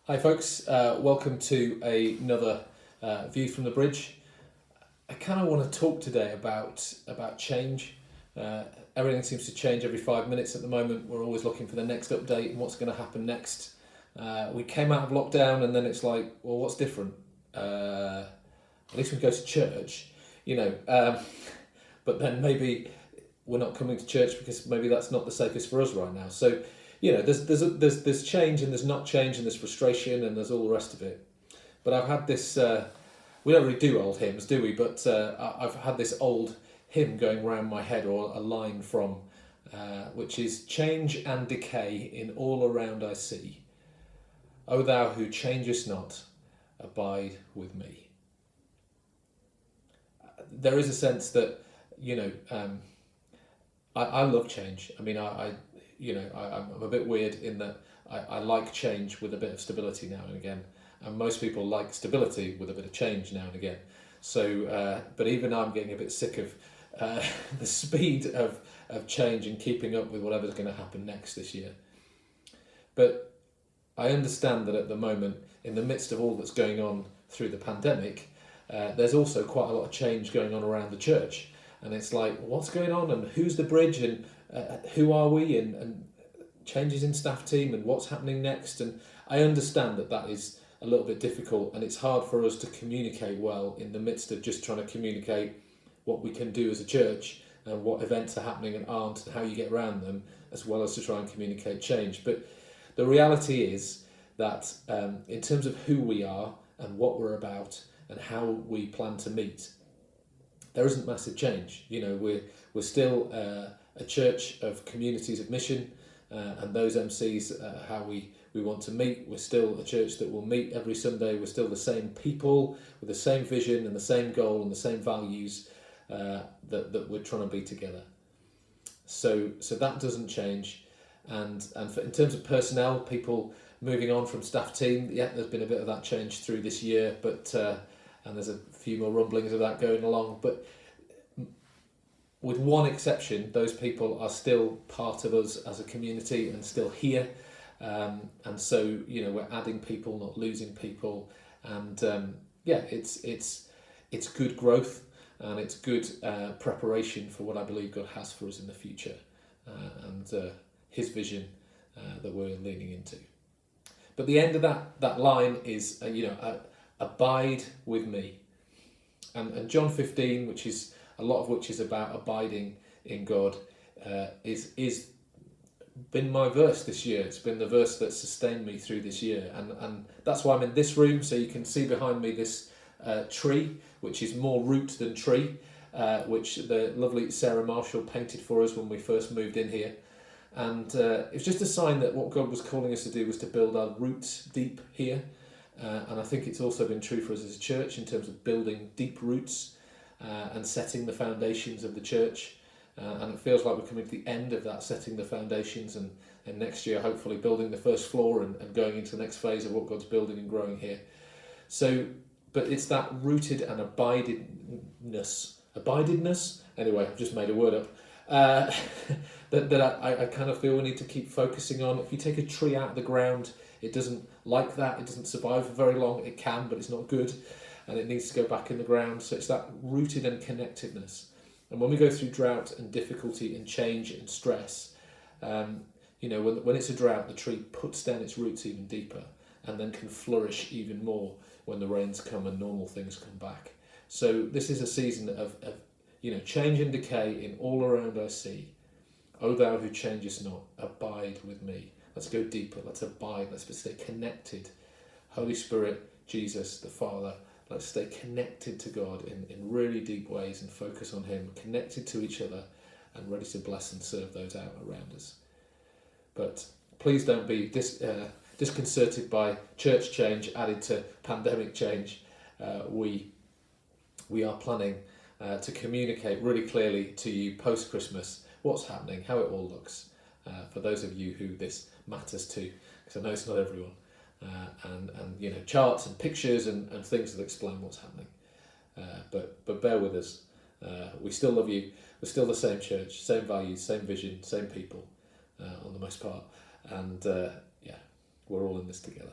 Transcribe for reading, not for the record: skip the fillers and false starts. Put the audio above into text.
Hi folks, welcome to another View from the Bridge. I kind of want to talk today about change. Everything seems to change every 5 minutes at the moment. We're always looking for the next update and what's going to happen next. We came out of lockdown and then it's like, well, what's different? At least we go to church, you know. But then maybe we're not coming to church because maybe that's not the safest for us right now. So, you know, there's change and there's not change and there's frustration and there's all the rest of it. But I've had this. We don't really do old hymns, do we? But I've had this old hymn going round my head, or a line from, which is "Change and decay in all around I see. O thou who changest not, abide with me." There is a sense that, you know, I love change. I mean, I'm a bit weird in that I like change with a bit of stability now and again, and most people like stability with a bit of change now and again. So, but even I'm getting a bit sick of the speed of change and keeping up with whatever's going to happen next this year. But I understand that at the moment, in the midst of all that's going on through the pandemic, there's also quite a lot of change going on around the church. And it's like, what's going on and who's the bridge and who are we and changes in staff team and what's happening next. And I understand that is a little bit difficult and it's hard for us to communicate well in the midst of just trying to communicate what we can do as a church and what events are happening and aren't and how you get around them, as well as to try and communicate change. But the reality is that in terms of who we are and what we're about and how we plan to meet, there isn't massive change. You know, we're still a church of communities of mission, and those MCs how we want to meet. We're still a church that will meet every Sunday. We're still the same people with the same vision and the same goal and the same values that we're trying to be together. So that doesn't change. And in terms of personnel, people moving on from staff team, yeah, there's been a bit of that change through this year, but and there's a few more rumblings of that going along. But with one exception, those people are still part of us as a community and still here. And so, you know, we're adding people, not losing people. And it's good growth and it's good preparation for what I believe God has for us in the future and His vision that we're leaning into. But the end of that line is, abide with me. And John 15, which is a lot of which is about abiding in God, is been my verse this year. It's been the verse that sustained me through this year. And that's why I'm in this room, so you can see behind me this tree, which is more root than tree, which the lovely Sarah Marshall painted for us when we first moved in here. And it was just a sign that what God was calling us to do was to build our roots deep here. And I think it's also been true for us as a church in terms of building deep roots and setting the foundations of the church. And it feels like we're coming to the end of that, setting the foundations, and next year hopefully building the first floor and going into the next phase of what God's building and growing here. So, but it's that rooted and abidedness. Anyway, I've just made a word up. That I kind of feel we need to keep focusing on. If you take a tree out of the ground, it doesn't like that. It doesn't survive for very long. It can, but it's not good, and it needs to go back in the ground. So it's that rooted and connectedness. And when we go through drought and difficulty and change and stress, when it's a drought, the tree puts down its roots even deeper and then can flourish even more when the rains come and normal things come back. So this is a season of change and decay in all around I see. O thou who changest not, abide with me. Let's go deeper. Let's abide. Let's stay connected. Holy Spirit, Jesus, the Father, let's stay connected to God in really deep ways and focus on Him, connected to each other and ready to bless and serve those out around us. But please don't be disconcerted by church change added to pandemic change. We are planning to communicate really clearly to you post-Christmas what's happening, how it all looks, for those of you who this matters to, because I know it's not everyone, and charts and pictures and things that explain what's happening. But bear with us. We still love you. We're still the same church, same values, same vision, same people on the most part, and we're all in this together.